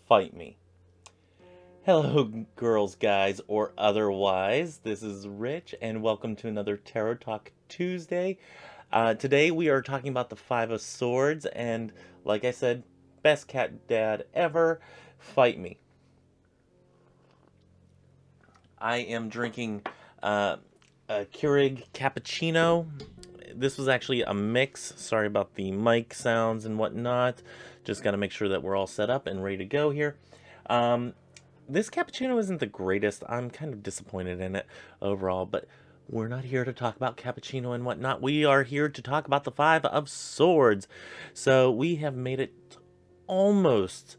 fight me. Hello, girls, guys, or otherwise. This is Rich, and welcome to another Tarot Talk Tuesday. Today we are talking about the Five of Swords, and like I said, best cat dad ever. Fight me. I am drinking a Keurig cappuccino. This was actually a mix. Sorry about the mic sounds and whatnot. Just got to make sure that we're all set up and ready to go here. This cappuccino isn't the greatest. I'm kind of disappointed in it overall, but we're not here to talk about cappuccino and whatnot. We are here to talk about the Five of Swords. So we have made it almost,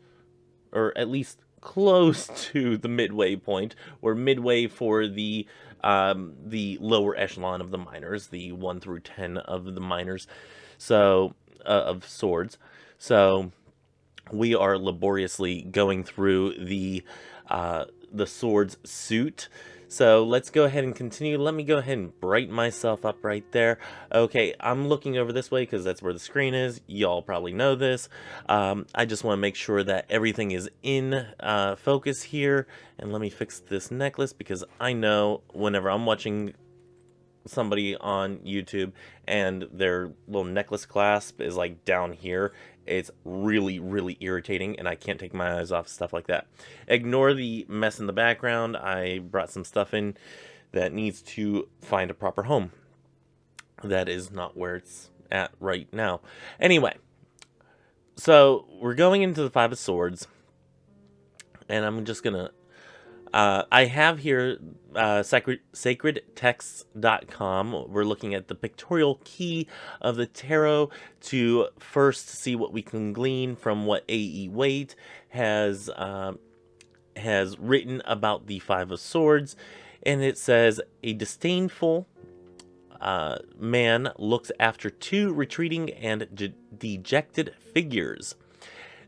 or at least close to the midway point, or midway for the lower echelon of the minors, the 1 through 10 of the minors, so of swords. So we are laboriously going through the swords suit. So let's go ahead and continue. Let me go ahead and brighten myself up right there. Okay, I'm looking over this way because that's where the screen is. Y'all probably know this. I just want to make sure that everything is in focus here. And let me fix this necklace because I know whenever I'm watching somebody on YouTube and their little necklace clasp is like down here, it's really, really irritating, and I can't take my eyes off stuff like that. Ignore the mess in the background. I brought some stuff in that needs to find a proper home. That is not where it's at right now. Anyway, so we're going into the Five of Swords, and I'm just gonna I have here sacredtexts.com. We're looking at the pictorial key of the tarot to first see what we can glean from what A.E. Waite has written about the Five of Swords. And it says, a disdainful man looks after two retreating and dejected figures.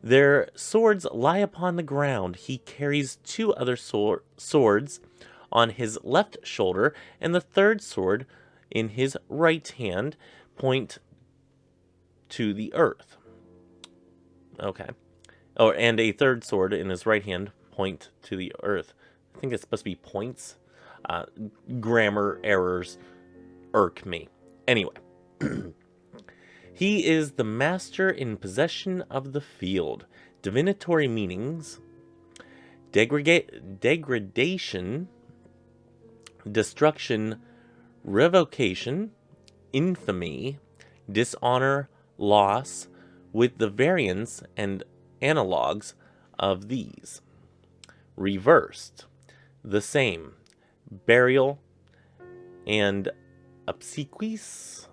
Their swords lie upon the ground. He carries two other swords on his left shoulder, and the third sword in his right hand point to the earth. Okay. Oh, and a third sword in his right hand point to the earth. I think it's supposed to be points. Grammar errors irk me. Anyway. He is the master in possession of the field. Divinatory meanings: degradation, destruction, revocation, infamy, dishonor, loss, with the variants and analogues of these. Reversed: the same, burial, and obsequies.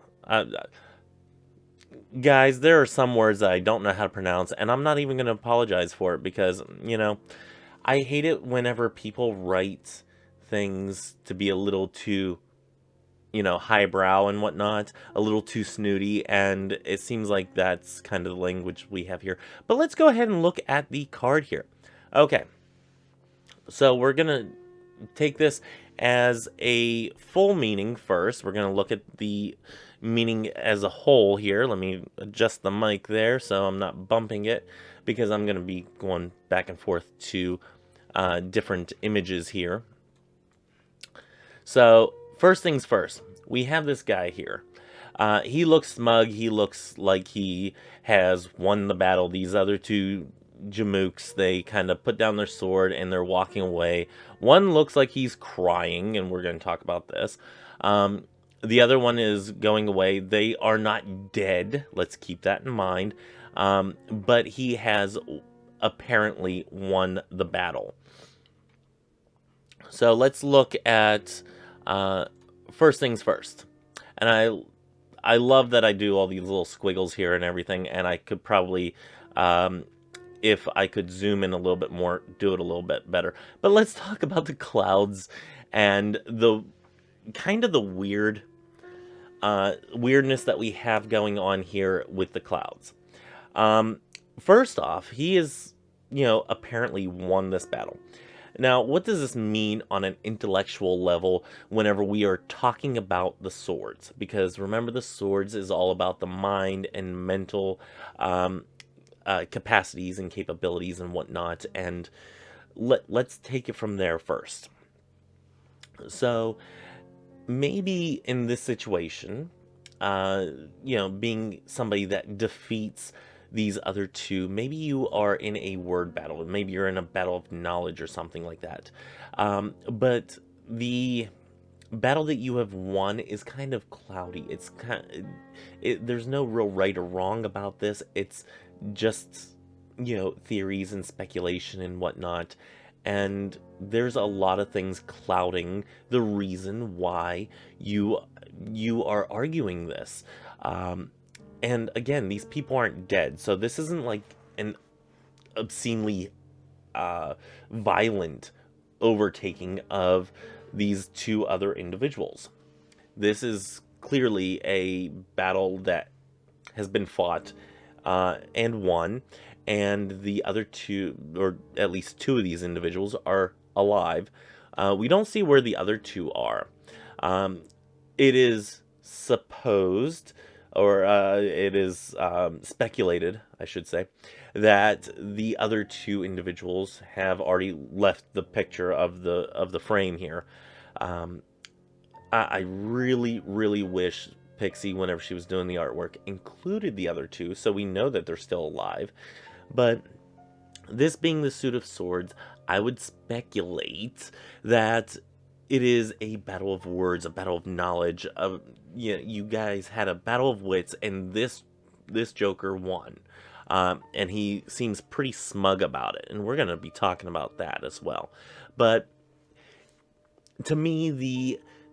Guys, there are some words that I don't know how to pronounce, and I'm not even going to apologize for it because, I hate it whenever people write things to be a little too, highbrow and whatnot, a little too snooty, and it seems like that's kind of the language we have here. But let's go ahead and look at the card here. Okay, so we're going to take this as a full meaning first. We're going to look at the meaning as a whole here. Let me adjust the mic there so I'm not bumping it, because I'm going to be going back and forth to different images here. So first things first, we have this guy here. He looks smug. He looks like he has won the battle. These other two Jamooks, they kind of put down their sword and they're walking away. One looks like he's crying, and we're going to talk about this. The other one is going away. They are not dead. Let's keep that in mind. But he has apparently won the battle. So let's look at first things first. And I love that I do all these little squiggles here and everything. And I could probably, if I could zoom in a little bit more, do it a little bit better. But let's talk about the clouds and the kind of the weirdness that we have going on here with the clouds. First off, he is, apparently won this battle. Now, what does this mean on an intellectual level whenever we are talking about the swords? Because remember, the swords is all about the mind and mental capacities and capabilities and whatnot, and let's take it from there first. So maybe in this situation, uh, being somebody that defeats these other two, maybe you are in a word battle, maybe you're in a battle of knowledge or something like that. But the battle that you have won is kind of cloudy. It's there's no real right or wrong about this. It's just, theories and speculation and whatnot. And there's a lot of things clouding the reason why you are arguing this. Um, and again, these people aren't dead, so this isn't like an obscenely violent overtaking of these two other individuals. This is clearly a battle that has been fought and won, and the other two, or at least two of these individuals, are alive. We don't see where the other two are. Um, it is supposed, or it is speculated, I should say, that the other two individuals have already left the picture of the frame here. Um, I really, really wish Pixie, whenever she was doing the artwork, included the other two, so we know that they're still alive. But this being the suit of swords, I would speculate that it is a battle of words, a battle of knowledge. You guys had a battle of wits, and this Joker won. And he seems pretty smug about it, and we're going to be talking about that as well. But to me,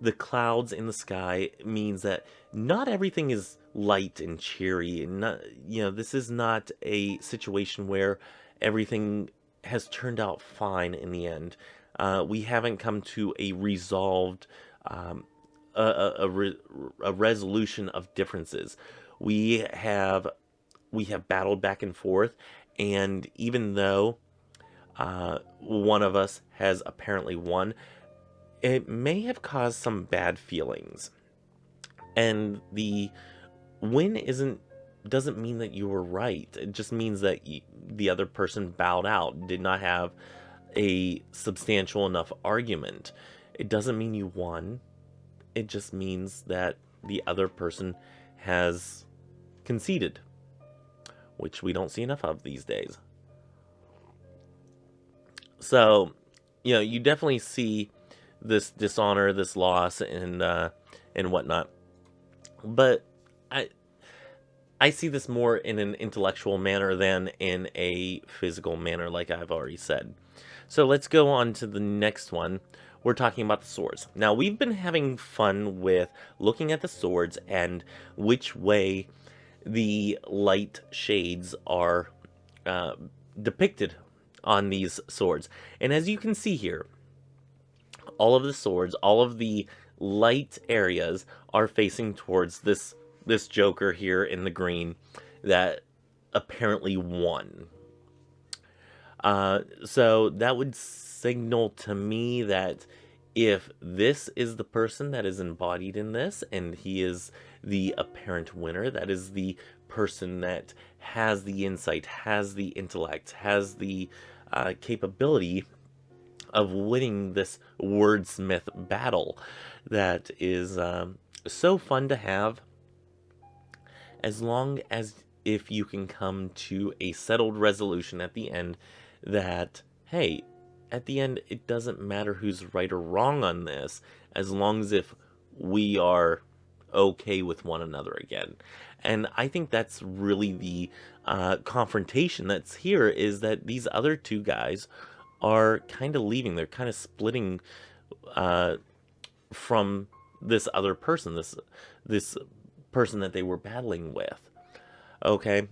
the clouds in the sky means that not everything is light and cheery, and not, this is not a situation where everything has turned out fine in the end. We haven't come to a resolved a resolution of differences. We have battled back and forth, and even though one of us has apparently won, it may have caused some bad feelings. And the win doesn't mean that you were right. It just means that the other person bowed out, did not have a substantial enough argument. It doesn't mean you won. It just means that the other person has conceded, which we don't see enough of these days. So, you definitely see this dishonor, this loss, and whatnot. But I see this more in an intellectual manner than in a physical manner, like I've already said. So let's go on to the next one. We're talking about the swords. Now, we've been having fun with looking at the swords and which way the light shades are depicted on these swords. And as you can see here, all of the swords, all of the light areas are facing towards this Joker here in the green that apparently won. So that would signal to me that if this is the person that is embodied in this, and he is the apparent winner, that is the person that has the insight, has the intellect, has the capability of winning this wordsmith battle that is so fun to have, as long as if you can come to a settled resolution at the end that, hey, at the end, it doesn't matter who's right or wrong on this, as long as if we are okay with one another again. And I think that's really the confrontation that's here, is that these other two guys are kind of leaving. They're kind of splitting from this other person, this person that they were battling with. Okay.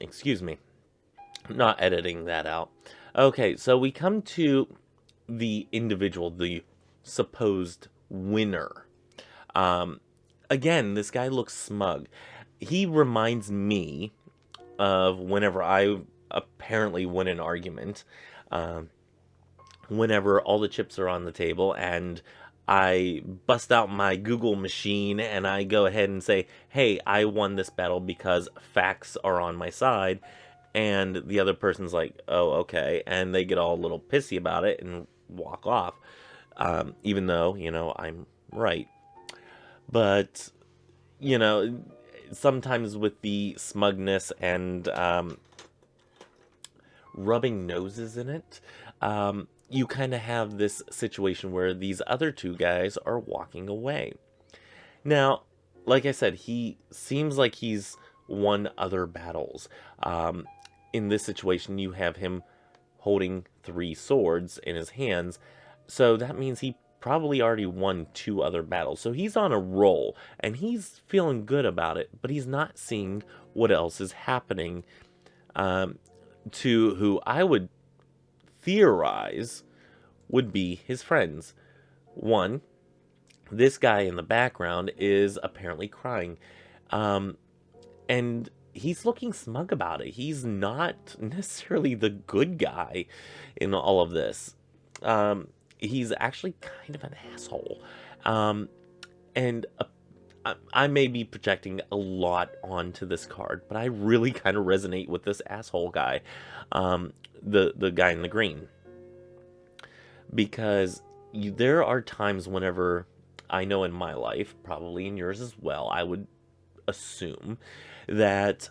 Excuse me. Not editing that out. Okay, so we come to the individual, the supposed winner. Again, this guy looks smug. He reminds me of whenever I apparently win an argument. Whenever all the chips are on the table and I bust out my Google machine and I go ahead and say, hey, I won this battle because facts are on my side. And the other person's like, oh, okay. And they get all a little pissy about it and walk off, even though, I'm right. But, you know, sometimes with the smugness and rubbing noses in it, you kind of have this situation where these other two guys are walking away. Now, like I said, he seems like he's won other battles. In this situation, you have him holding 3 swords in his hands, so that means he probably already won 2 other battles. So he's on a roll, and he's feeling good about it, but he's not seeing what else is happening to who I would theorize would be his friends. One, this guy in the background is apparently crying. And he's looking smug about it. He's not necessarily the good guy in all of this. He's actually kind of an asshole. And I may be projecting a lot onto this card, but I really kind of resonate with this asshole guy, the guy in the green, because there are times whenever I know in my life, probably in yours as well, I would assume that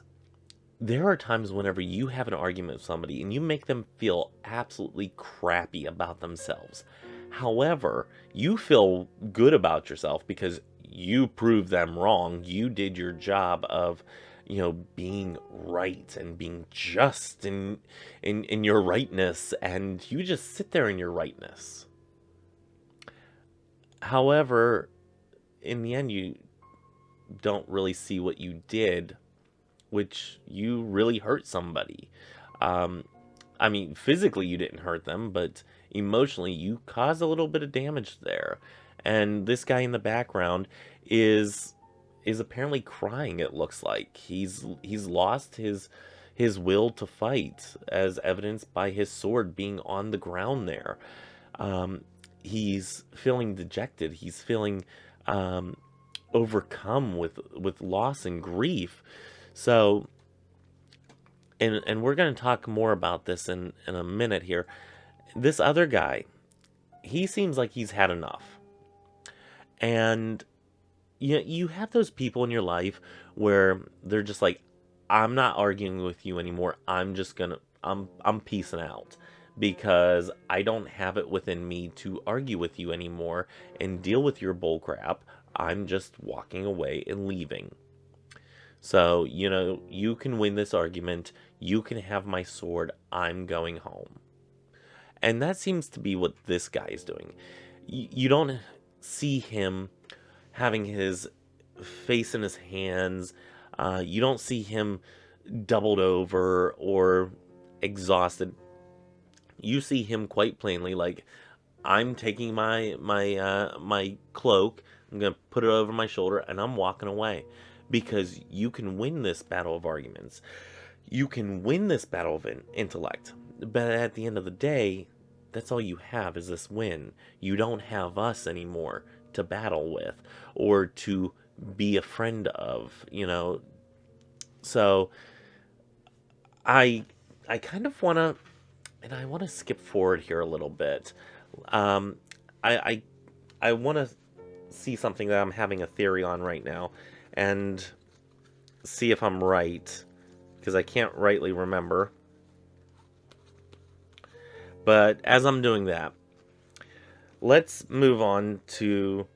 there are times whenever you have an argument with somebody and you make them feel absolutely crappy about themselves. However, you feel good about yourself because you proved them wrong. You did your job of, being right and being just in your rightness, and you just sit there in your rightness. However, in the end, you don't really see what you did, which you really hurt somebody. I mean, physically you didn't hurt them, but emotionally you caused a little bit of damage there. And this guy in the background is apparently crying. It looks like he's lost his will to fight, as evidenced by his sword being on the ground there. He's feeling dejected. He's feeling overcome with loss and grief. So, and we're going to talk more about this in a minute here. This other guy, he seems like he's had enough. And you have those people in your life where they're just like, I'm not arguing with you anymore. I'm peacing out, because I don't have it within me to argue with you anymore and deal with your bullcrap. I'm just walking away and leaving. So, you can win this argument. You can have my sword. I'm going home. And that seems to be what this guy is doing. You don't see him having his face in his hands. You don't see him doubled over or exhausted. You see him quite plainly like, I'm taking my cloak, I'm going to put it over my shoulder, and I'm walking away. Because you can win this battle of arguments. You can win this battle of intellect. But at the end of the day, that's all you have is this win. You don't have us anymore to battle with or to be a friend of, So I kind of want to, and I want to skip forward here a little bit. I want to see something that I'm having a theory on right now and see if I'm right, because I can't rightly remember. But as I'm doing that, let's move on to...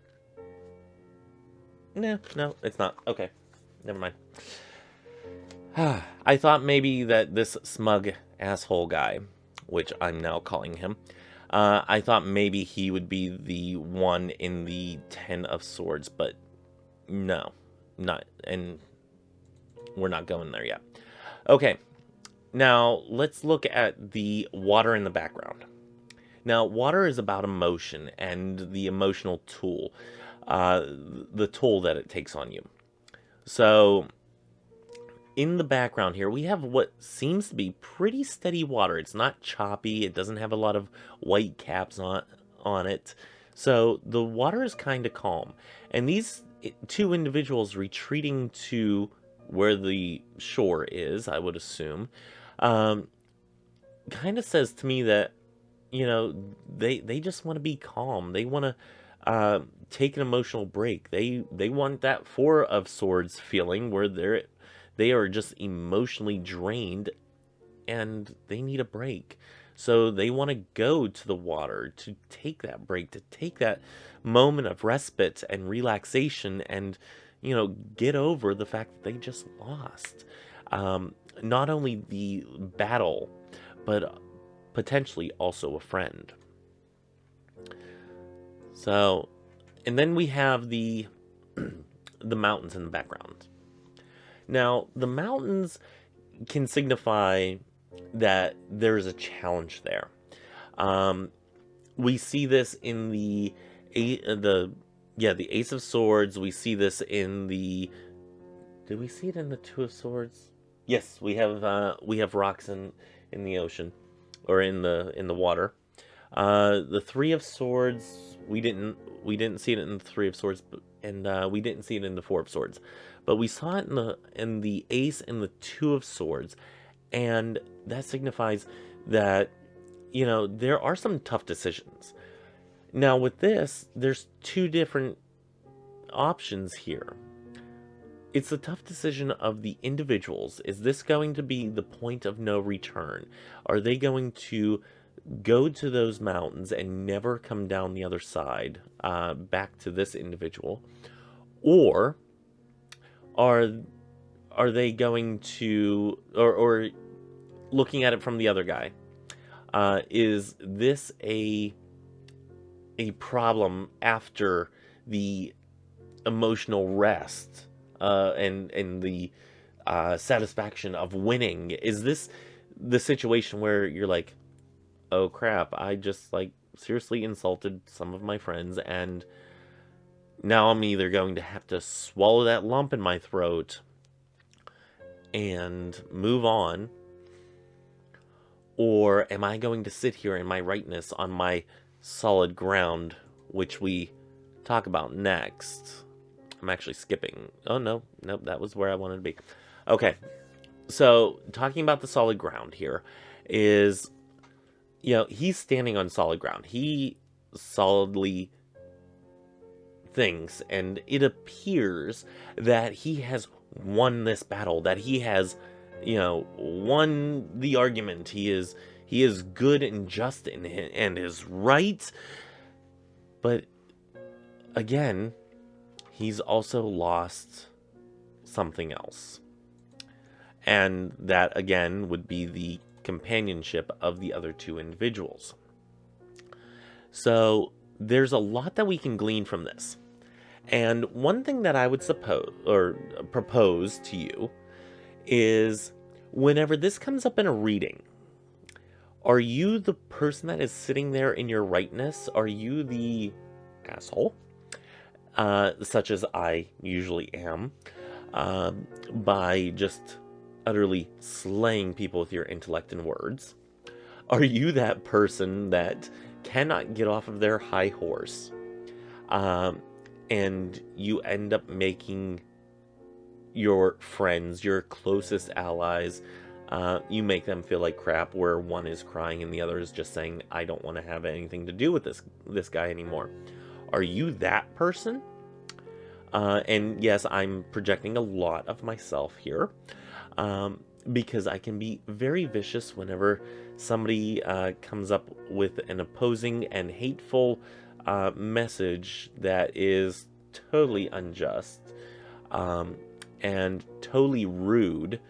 No, it's not. Okay, never mind. I thought maybe that this smug asshole guy, which I'm now calling him, I thought maybe he would be the one in the 10 of swords, but no, not, and we're not going there yet. Okay, now let's look at the water in the background. Now, water is about emotion and the emotional tool, the toll that it takes on you. So, in the background here, we have what seems to be pretty steady water. It's not choppy. It doesn't have a lot of white caps on it. So the water is kind of calm, and these two individuals retreating to where the shore is, I would assume, um, kind of says to me that, they just want to be calm. They want to take an emotional break. They want that Four of Swords feeling where they are just emotionally drained and they need a break. So they want to go to the water to take that break, to take that moment of respite and relaxation, and get over the fact that they just lost. Not only the battle, but potentially also a friend. So, and then we have the the mountains in the background. Now, the mountains can signify that there is a challenge there. Um, we see this in the Ace of Swords. We see this in the. Did we see it in the Two of Swords? Yes, we have rocks in the ocean, or in the water. The Three of Swords, we didn't see it in the Three of Swords, and we didn't see it in the Four of Swords, but we saw it in the Ace and the Two of Swords, and that signifies that there are some tough decisions. Now with this, there's two different options here. It's a tough decision of the individuals. Is this going to be the point of no return? Are they going to go to those mountains and never come down the other side, back to this individual? Or are they going to, or looking at it from the other guy, is this a problem after the emotional rest, and the satisfaction of winning? Is this the situation where you're like, oh crap, I just seriously insulted some of my friends, and now I'm either going to have to swallow that lump in my throat and move on, or am I going to sit here in my rightness on my solid ground, which we talk about next? I'm actually skipping. Oh, no, nope, that was where I wanted to be. Okay, so talking about the solid ground here is, he's standing on solid ground. He solidly thinks, and it appears that he has won this battle, that he has, won the argument. He is good and just and is right. But again, he's also lost something else. And that, again, would be the companionship of the other two individuals. So there's a lot that we can glean from this. And one thing that I would propose to you is, whenever this comes up in a reading, are you the person that is sitting there in your rightness? Are you the asshole? Such as I usually am, by just utterly slaying people with your intellect and words? Are you that person that cannot get off of their high horse, and you end up making your friends, your closest allies, you make them feel like crap, where one is crying and the other is just saying, I don't want to have anything to do with this guy anymore? Are you that person? And yes, I'm projecting a lot of myself here, because I can be very vicious whenever somebody comes up with an opposing and hateful message that is totally unjust, and totally rude,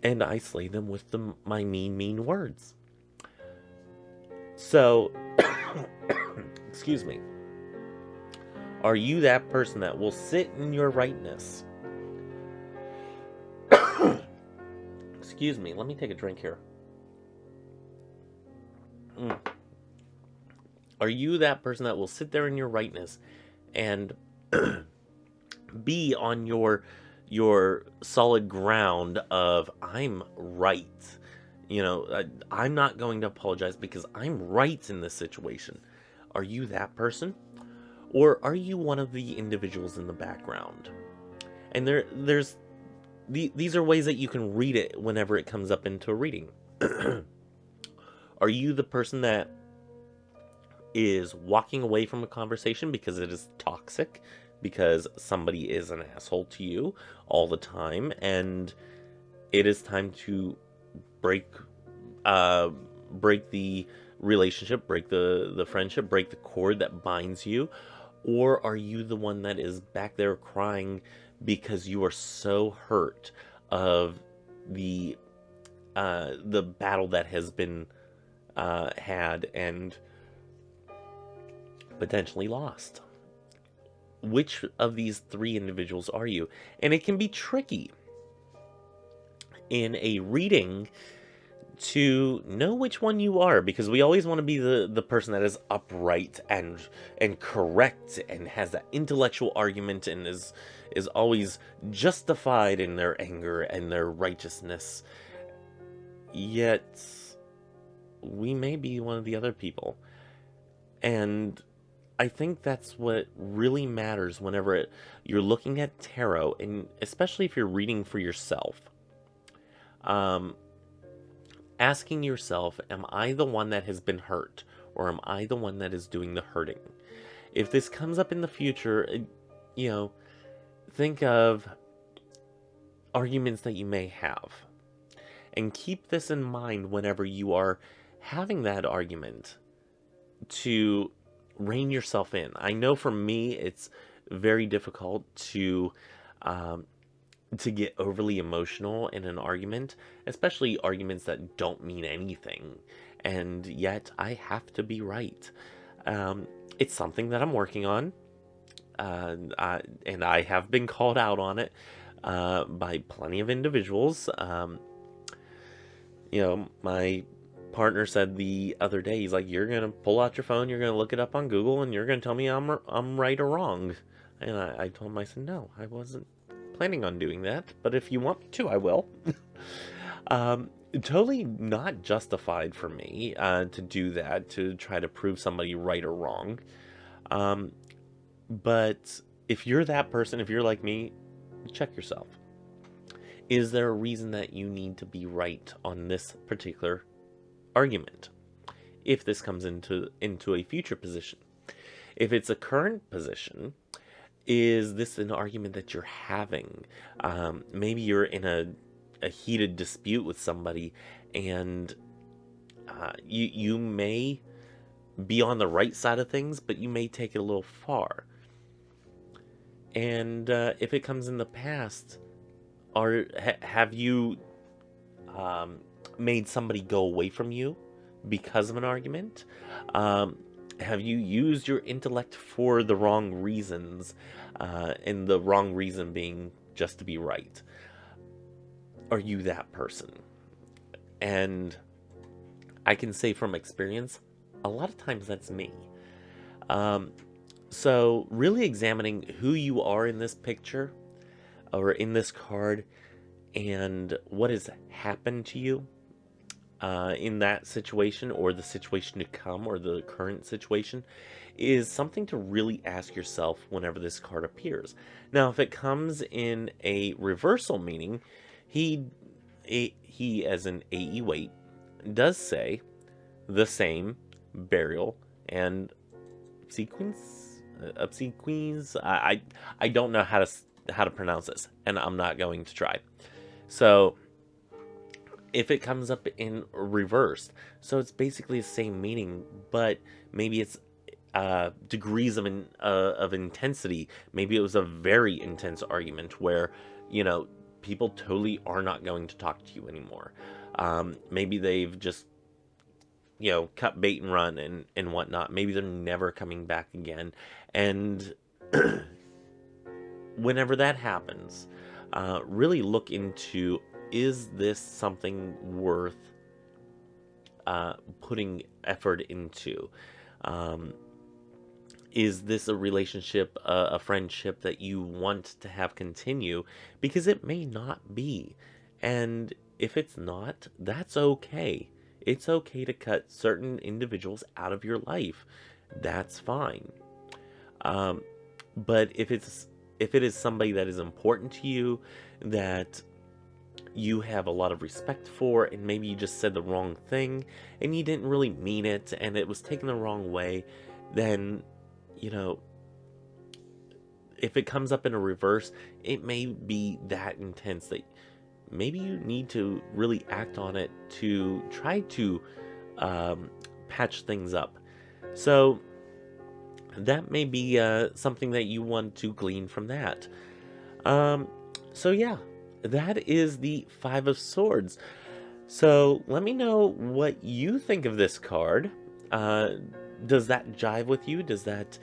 and I slay them with my mean words. So, excuse me. Are you that person that will sit in your rightness? Excuse me, let me take a drink here. Are you that person that will sit there in your rightness and be on your solid ground of, I'm right? I'm not going to apologize because I'm right in this situation. Are you that person? Or are you one of the individuals in the background? And these are ways that you can read it whenever it comes up into a reading. Are you the person that is walking away from a conversation because it is toxic, because somebody is an asshole to you all the time, and it is time to break uh break the relationship, break the friendship, break the cord that binds you? Or are you the one that is back there crying because you are so hurt of the the battle that has been had and potentially lost? Which of these three individuals are you? And it can be tricky in a reading to know which one you are, because we always want to be the person that is upright and correct and has that intellectual argument and is always justified in their anger and their righteousness. Yet we may be one of the other people. And I think that's what really matters whenever you're looking at tarot, and especially if you're reading for yourself. Asking yourself, am I the one that has been hurt? Or am I the one that is doing the hurting? If this comes up in the future, think of arguments that you may have. And keep this in mind whenever you are having that argument, to rein yourself in. I know for me, it's very difficult to get overly emotional in an argument, especially arguments that don't mean anything, and yet I have to be right. It's something that I'm working on, and I have been called out on it by plenty of individuals. My partner said the other day, he's like, "You're gonna pull out your phone, you're gonna look it up on Google, and you're gonna tell me I'm right or wrong." And I told him, I said, no, I wasn't planning on doing that, but if you want me to, I will. Totally not justified for me to do that, to try to prove somebody right or wrong. But if you're that person, if you're like me, check yourself. Is there a reason that you need to be right on this particular argument? If this comes into a future position. If it's a current position, is this an argument that you're having? Maybe you're in a heated dispute with somebody, and you may be on the right side of things, but you may take it a little far. And if it comes in the past, have you made somebody go away from you because of an argument? Have you used your intellect for the wrong reasons, and the wrong reason being just to be right? Are you that person? And I can say from experience, a lot of times that's me. So really examining who you are in this picture or in this card, and what has happened to you in that situation, or the situation to come, or the current situation, is something to really ask yourself whenever this card appears. Now, if it comes in a reversal meaning, he as an AE weight does say the same burial and obsequies. I don't know how to pronounce this, and I'm not going to try. So if it comes up in reversed, so it's basically the same meaning, but maybe it's degrees of intensity. Maybe it was a very intense argument where people totally are not going to talk to you anymore. Maybe they've just cut bait and run and whatnot. Maybe they're never coming back again. And whenever that happens, really look into, is this something worth putting effort into? Is this a relationship, a friendship that you want to have continue? Because it may not be. And if it's not, that's okay. It's okay to cut certain individuals out of your life. that's fine. Um, but if it is somebody that is important to you, that you have a lot of respect for, and maybe you just said the wrong thing and you didn't really mean it and it was taken the wrong way, then, you know, if it comes up in a reverse, it may be that intense that maybe you need to really act on it to try to patch things up. So that may be something that you want to glean from that. Um, so yeah, that is the Five of Swords. So let me know what you think of this card. Does that jive with you? Does that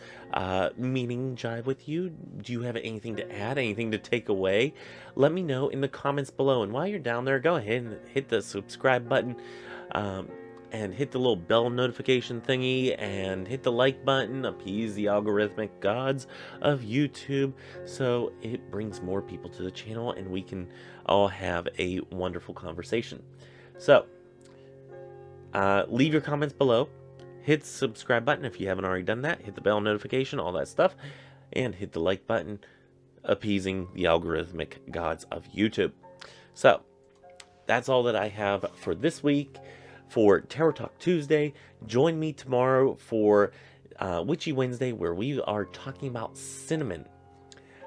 meaning jive with you? Do you have anything to add, anything to take away? Let me know in the comments below. And while you're down there, go ahead and hit the subscribe button. And hit the little bell notification thingy and hit the like button, appease the algorithmic gods of YouTube so it brings more people to the channel and we can all have a wonderful conversation. So, leave your comments below, hit the subscribe button if you haven't already done that, hit the bell notification, all that stuff, and hit the like button, appeasing the algorithmic gods of YouTube. So, that's all that I have for this week. For Tarot Talk Tuesday, join me tomorrow for Witchy Wednesday, where we are talking about cinnamon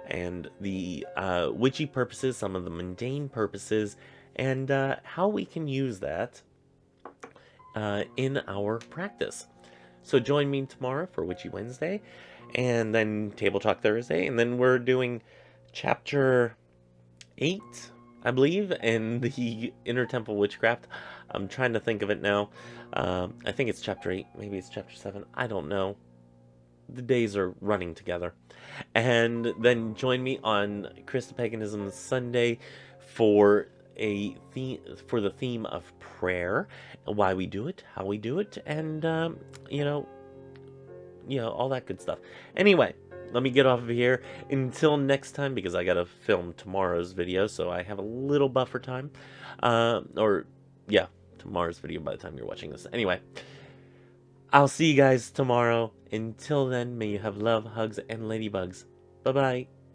and the witchy purposes, some of the mundane purposes, and how we can use that in our practice. So join me tomorrow for Witchy Wednesday, and then Table Talk Thursday, and then we're doing Chapter 8, I believe, in the Inner Temple Witchcraft. I'm trying to think of it now. I think it's Chapter 8. Maybe it's Chapter 7. I don't know. The days are running together. And then join me on Christo-Paganism Sunday for a theme, for the theme of prayer, why we do it, how we do it, and you know, all that good stuff. Anyway, let me get off of here until next time, because I gotta film tomorrow's video, so I have a little buffer time. Yeah, tomorrow's video by the time you're watching this. Anyway, I'll see you guys tomorrow. Until then, may you have love, hugs, and ladybugs. Bye-bye.